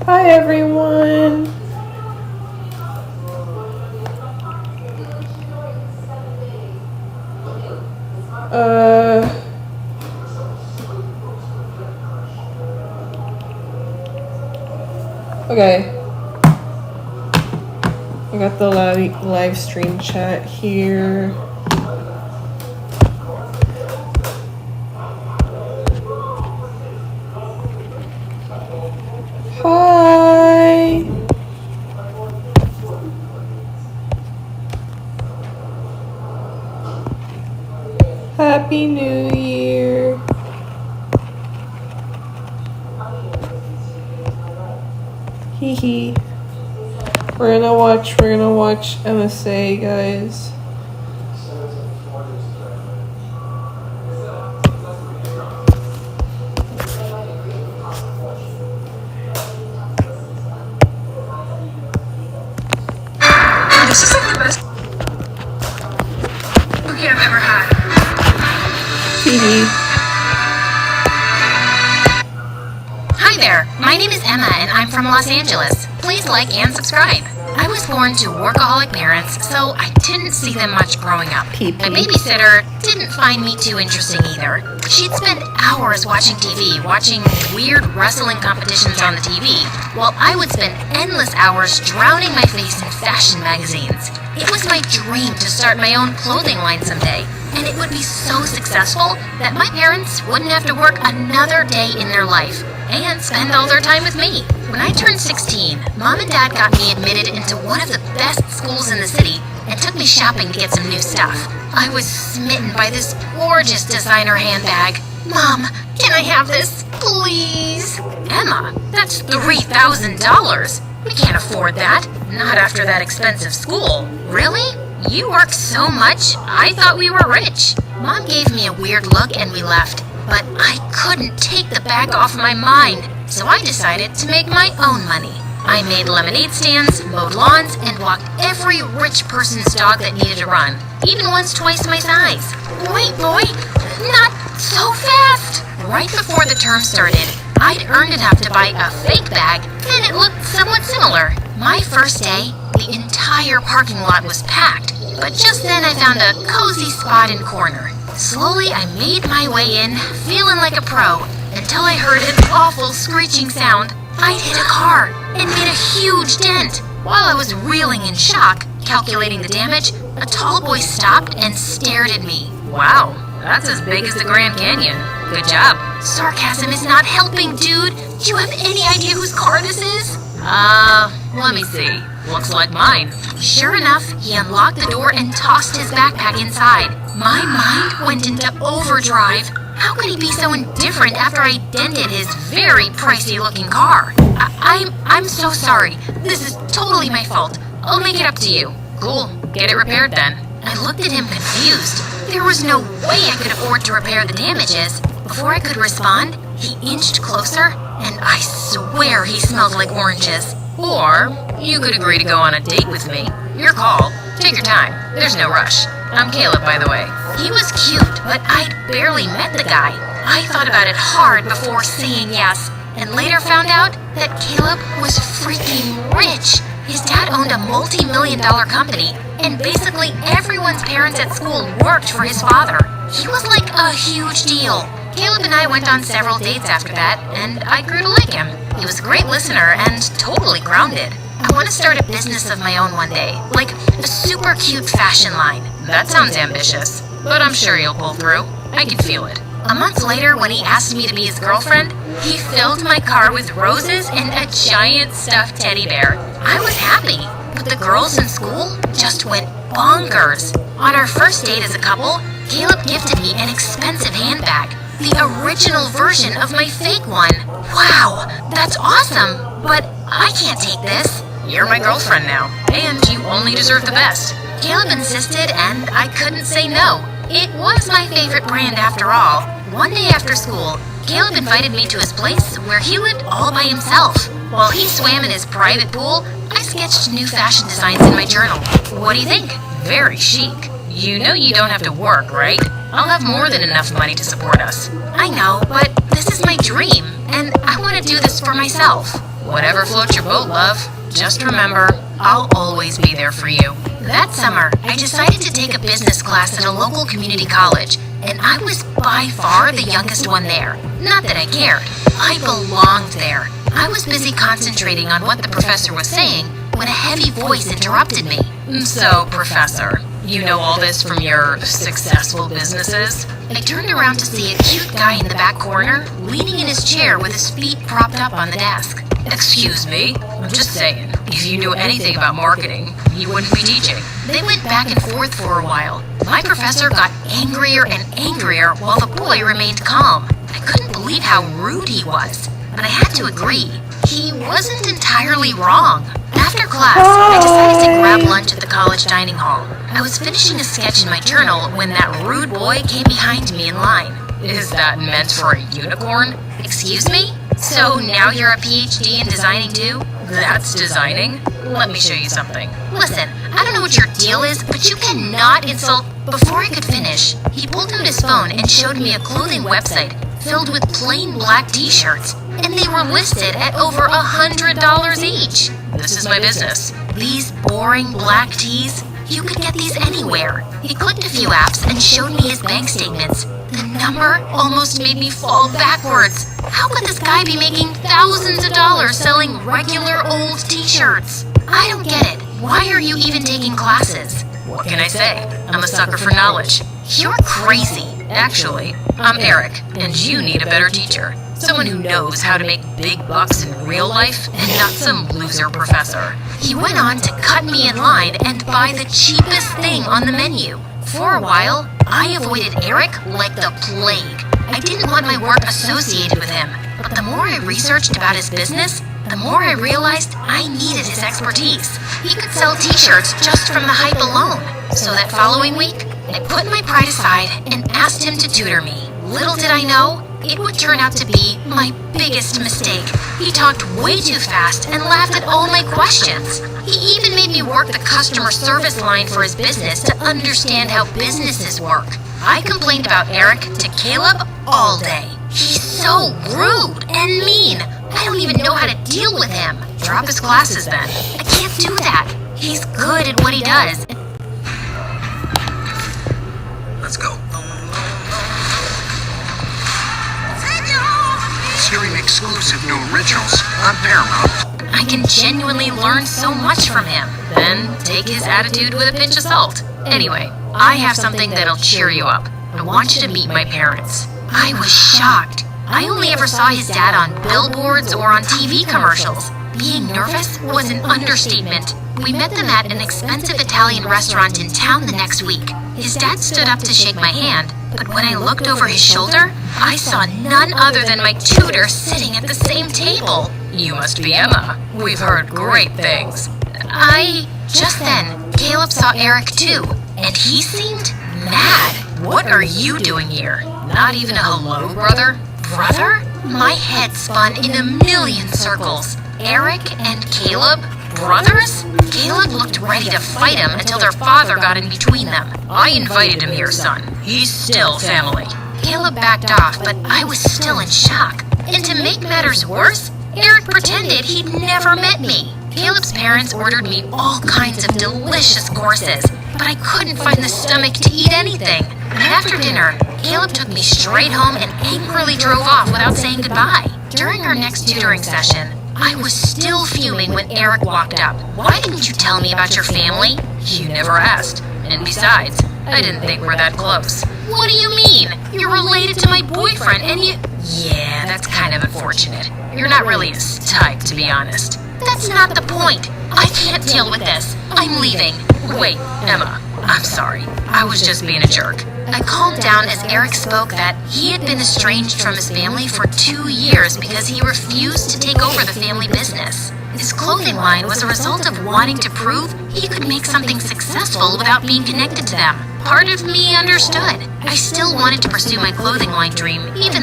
Hi everyone. Okay. I got the live stream chat here. Hi. Happy New Year. Hee hee. We're gonna watch MSA, guys. This is like the best cookie I've ever had. Hee hee. Hi there, my name is Emma and I'm from Los Angeles. Please like and subscribe. I was born to workaholic parents, so I didn't see them much growing up. My babysitter didn't find me too interesting either. She'd spend hours watching TV, watching weird wrestling competitions on the TV, while I would spend endless hours drowning my face in fashion magazines. It was my dream to start my own clothing line someday, and it would be so successful that my parents wouldn't have to work another day in their life and spend all their time with me. When I turned 16, Mom and Dad got me admitted into one of the best schools in the city and took me shopping to get some new stuff. I was smitten by this gorgeous designer handbag. Mom, can I have this, please? Emma, that's $3,000. We can't afford that. Not after that expensive school. Really? You work so much, I thought we were rich. Mom gave me a weird look and we left. But I couldn't take the bag off my mind, so I decided to make my own money. I made lemonade stands, mowed lawns, and walked every rich person's dog that needed a run, even ones twice my size. Wait, boy, not so fast! Right before the term started, I'd earned enough to buy a fake bag, and it looked somewhat similar. My first day, the entire parking lot was packed, but just then I found a cozy spot in corner. Slowly, I made my way in, feeling like a pro, until I heard an awful screeching sound. I'd hit a car and made a huge dent. While I was reeling in shock, calculating the damage, a tall boy stopped and stared at me. Wow, that's as big as the Grand Canyon. Good job. Sarcasm is not helping, dude. Do you have any idea whose car this is? Let me see. Looks like mine. Sure enough, he unlocked the door and tossed his backpack inside. My mind went into overdrive. How could he be so indifferent after I dented his very pricey-looking car? I'm so sorry. This is totally my fault. I'll make it up to you. Cool. Get it repaired then. I looked at him confused. There was no way I could afford to repair the damages. Before I could respond, he inched closer, and I swear he smelled like oranges. Or you could agree to go on a date with me. Your call. Take your time. There's no rush. I'm Caleb, by the way. He was cute, but I'd barely met the guy. I thought about it hard before saying yes, and later found out that Caleb was freaking rich. His dad owned a multi-million-dollar company, and basically everyone's parents at school worked for his father. He was like a huge deal. Caleb and I went on several dates after that, and I grew to like him. He was a great listener and totally grounded. I want to start a business of my own one day, like a super cute fashion line. That sounds ambitious, but I'm sure you'll pull through. I can feel it. A month later, when he asked me to be his girlfriend, he filled my car with roses and a giant stuffed teddy bear. I was happy, but the girls in school just went bonkers. On our first date as a couple, Caleb gifted me an expensive handbag, the original version of my fake one. Wow, that's awesome, but I can't take this. You're my girlfriend now, and you only deserve the best. Caleb insisted, and I couldn't say no. It was my favorite brand after all. One day after school, Caleb invited me to his place where he lived all by himself. While he swam in his private pool, I sketched new fashion designs in my journal. What do you think? Very chic. You know you don't have to work, right? I'll have more than enough money to support us. I know, but this is my dream. for myself. Whatever floats your boat, love. Just remember, I'll always be there for you. That summer, I decided to take a business class at a local community college, and I was by far the youngest one there. Not that I cared. I belonged there. I was busy concentrating on what the professor was saying when a heavy voice interrupted me. So, Professor, you know all this from your successful businesses? I turned around to see a cute guy in the back corner, leaning in his chair with his feet propped up on the desk. Excuse me? I'm just saying, if you knew anything about marketing, you wouldn't be teaching. They went back and forth for a while. My professor got angrier and angrier while the boy remained calm. I couldn't believe how rude he was, but I had to agree. He wasn't entirely wrong. After class, I decided to grab lunch at the college dining hall. I was finishing a sketch in my journal when that rude boy came behind me in line. Is that meant for a unicorn? Excuse me? So now you're a PhD in designing too? That's designing? Let me show you something. Listen, I don't know what your deal is, but you cannot insult... Before I could finish, he pulled out his phone and showed me a clothing website filled with plain black t-shirts, and they were listed at over $100 each. This is my business. These boring black tees, you could get these anywhere. He clicked a few apps and showed me his bank statements. The number almost made me fall backwards. How could this guy be making thousands of dollars selling regular old t-shirts? I don't get it. Why are you even taking classes? What can I say? I'm a sucker for knowledge. You're crazy. Actually, I'm Eric, and you need a better teacher. Someone who knows how to make big bucks in real life and not some loser professor. He went on to cut me in line and buy the cheapest thing on the menu. For a while, I avoided Eric like the plague. I didn't want my work associated with him, but the more I researched about his business, the more I realized I needed his expertise. He could sell t-shirts just from the hype alone. So that following week, I put my pride aside and asked him to tutor me. Little did I know, it would turn out to be my biggest mistake. He talked way too fast and laughed at all my questions. He even made me work the customer service line for his business to understand how businesses work. I complained about Eric to Caleb all day. He's so rude and mean. I don't even know how to deal with him. Drop his classes then. I can't do that. He's good at what he does. Let's go. Hearing exclusive new originals on Paramount. I can genuinely learn so much from him. Then take his attitude with a pinch of salt. Anyway, I have something that'll cheer you up. I want you to meet my parents. I was shocked. I only ever saw his dad on billboards or on TV commercials. Being nervous was an understatement. We met them at an expensive Italian restaurant in town the next week. His dad stood up to shake my hand, but when I looked over his shoulder, I saw none other than my tutor sitting at the same table. You must be Emma. We've heard great things. Just then, Caleb saw Eric too, and he seemed mad. What are you doing here? Not even a hello, brother? Brother? My head spun in a million circles. Eric and Caleb? Brothers? Caleb looked ready to fight him until their father got in between them. I invited him here, son. He's still family. Caleb backed off, but I was still in shock. And to make matters worse, Eric pretended he'd never met me. Caleb's parents ordered me all kinds of delicious courses, but I couldn't find the stomach to eat anything. And after dinner, Caleb took me straight home and angrily drove off without saying goodbye. During our next tutoring session, I was still fuming when Eric walked up. Why didn't you tell me about your family? You never asked. And besides, I didn't think we're that close. What do you mean? You're related to my boyfriend and you... Yeah, that's kind of unfortunate. You're not really his type, to be honest. That's not the point. I can't deal with this. I'm leaving. Wait, Emma, I'm sorry. I was just being a jerk. I calmed down as Eric spoke that he had been estranged from his family for 2 years because he refused to take over the family business. His clothing line was a result of wanting to prove he could make something successful without being connected to them. Part of me understood. I still wanted to pursue my clothing line dream, even though